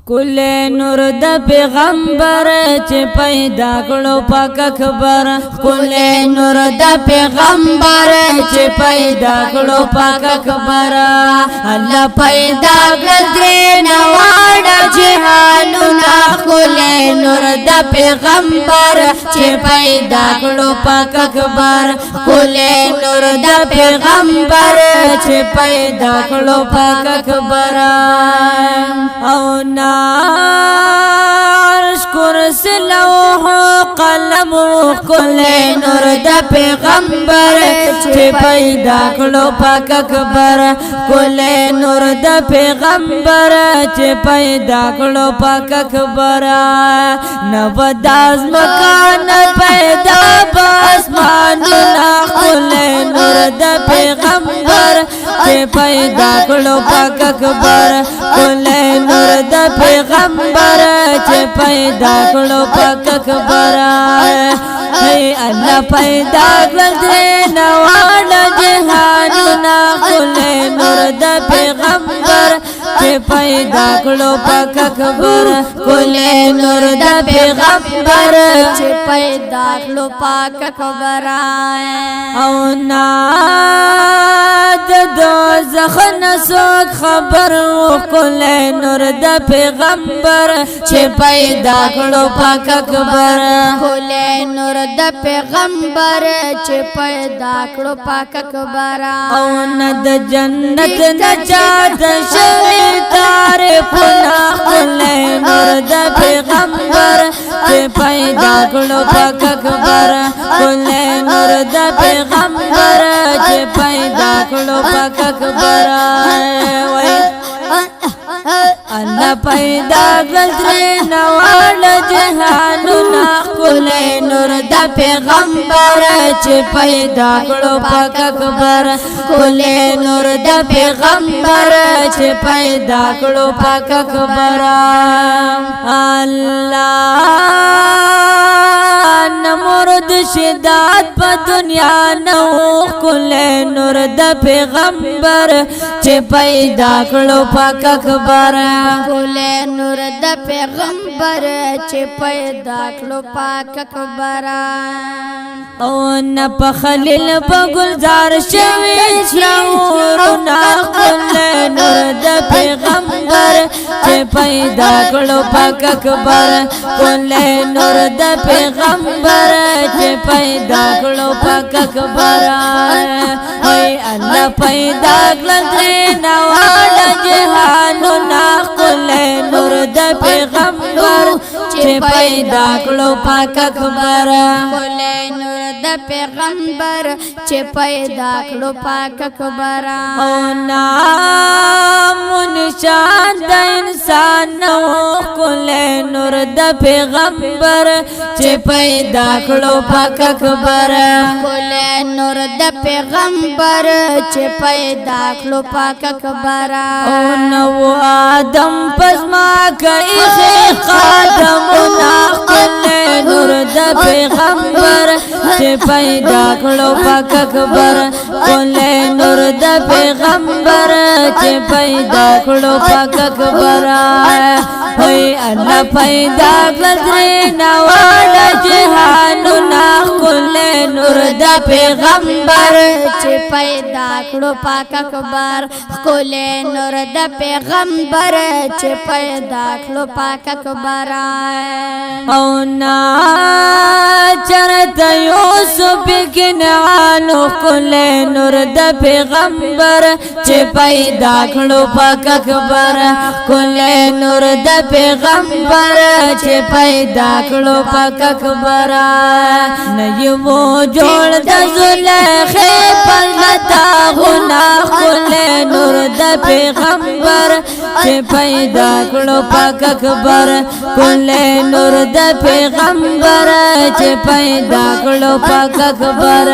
کل نور د پیغمبر چې پیدا کړو پاک اکبر کل نور د پیغمبر چې پیدا کړو پاک اکبر الله پیدا کړل نواړه جهانونه کل نور د پیغمبر چې پیدا کړو پاک اکبر کل نور د پیغمبر چې پیدا کړو پاک اکبر او نارش کرسی لوح قلم کل نور د پیغمبر چې پیدا کړو پاک اکبر کل نور د پیغمبر چې پیدا کړو پاک اکبر نو داز مکان پیدا باسمانونه کل نور د پیغمبر چې پیدا کړو پاک اکبر کل نور د پیغمبر چې پیدا کړو پاک اکبر هي الله پیدا کړل نواړه جهانونه کل نور د پیغمبر چې پیدا کړو پاک اکبر کل نور د پیغمبر چې پیدا کړو پاک اکبر او ناد دوزخ نسوک خبر کل نور د پیغمبر چې پیدا کړو پاک اکبر کل نور د پیغمبر چې پیدا کړو پاک اکبر او ند جنت نجات شوی تعرفنا کل نور د پیغمبر چې پیدا کړو پاک اکبر کل نور د پیغمبر چې پیدا کړو پاک اکبر الله پیدا کړل نواړه جهانونه کل نور د پیغمبر چې پیدا کړو پاک اکبر کل نور د پیغمبر چې پیدا کړو پاک اکبر الله نمرد شدات په دنیا نو کل نور د پیغمبر چې پیدا کړو پاک اکبر کل نور د پیغمبر چې پیدا کړو پاک اکبر او نه په خلیل په گلزار شوی شعورنا کل نور د پیغمبر چې پیدا کړو پاک اکبر کل نور د پیغمبر چې پیدا کړو پاک اکبر هي الله پیدا کړل نواړه جهانونه کل نور د پیغمبر چې پیدا کړو پاک اکبر کل نور د پیغمبر چې پیدا کړو پاک اکبر او نام نشان د انسان نو کل نور د پیغمبر چې پیدا کړو پاک اکبر کل نور د پیغمبر چې پیدا کړو پاک اکبر او نو آدم پزما کوي قدمونه کل نور د پیغمبر چې پیدا کړو پاک اکبر کل نور د پیغمبر چې پیدا کړو پاک اکبر هي الله پیدا کړل نواړه جهانونه کل نور د پیغمبر چې پیدا کړو پاک اکبر کل نور د پیغمبر چې پیدا کړو پاک اکبر او نا چرته یوسف کنعانو کل نور د پیغمبر چې پیدا کړو پاک اکبر کل نور د پیغمبر چې پیدا کړو پاک اکبر نه یو جوړ د زلیخې پلتا غنا کل نور د پیغمبر چې پیدا کړو پاک اکبر کل نور د پیغمبر چې پیدا کړو پاک اکبر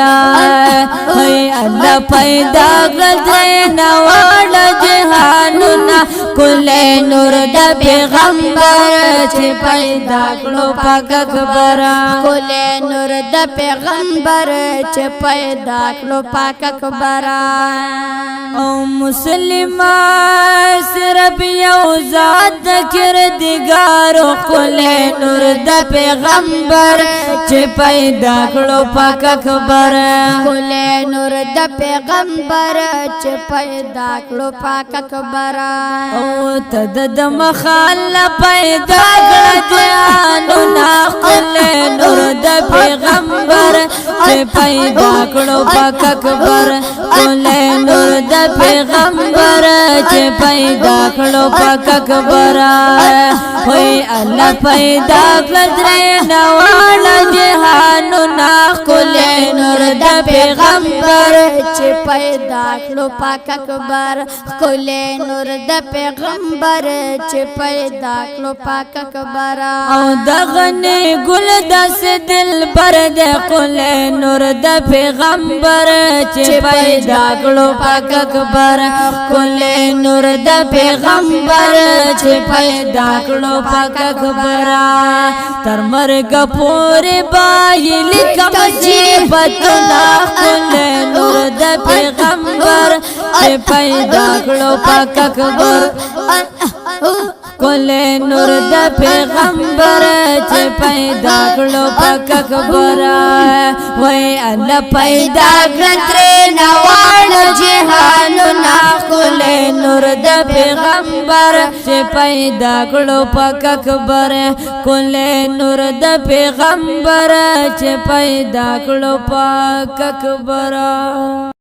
هي الله پیدا کړل نواړه جهانونه کل نور د پیغمبر چې پیدا کړو پاک اکبر کل نور د پیغمبر چې پیدا کړو پاک اکبر او مسلمان صرف یو ذات کردگار کل نور د پیغمبر چې پیدا کړو پاک اکبر کل نور د پیغمبر چې پیدا کړو پاک اکبر او تد د مخال پیدا کړ جانو نا کل نور د پیغمبر چې پیدا کړو پاک اکبر کل نور د پیغمبر چې پیدا کړو پاک اکبر وای الله پیدا کړ درې نوال جهانو نا کل نور د پیغمبر چې پیدا کړو پاک اکبر کل نور د پیغمبر چې پیدا کړو پاک اکبر او دغه ګل داس دل پر د کل نور د پیغمبر چې پیدا کړو پاک اکبر کل نور د پیغمبر چې پیدا کړو پاک اکبر تر مرګ پورې بایل کم صفاتنا کل نور د پیغمبر چې پیدا کړو پاک اکبر کل نور د پیغمبر چې پیدا کړو پاک اکبر وای الله پیدا کړ ترې نوال جهانو نا کل نور د پیغمبر چې پیدا کړو پاک اکبر کل نور د پیغمبر چې پیدا کړو پاک اکبر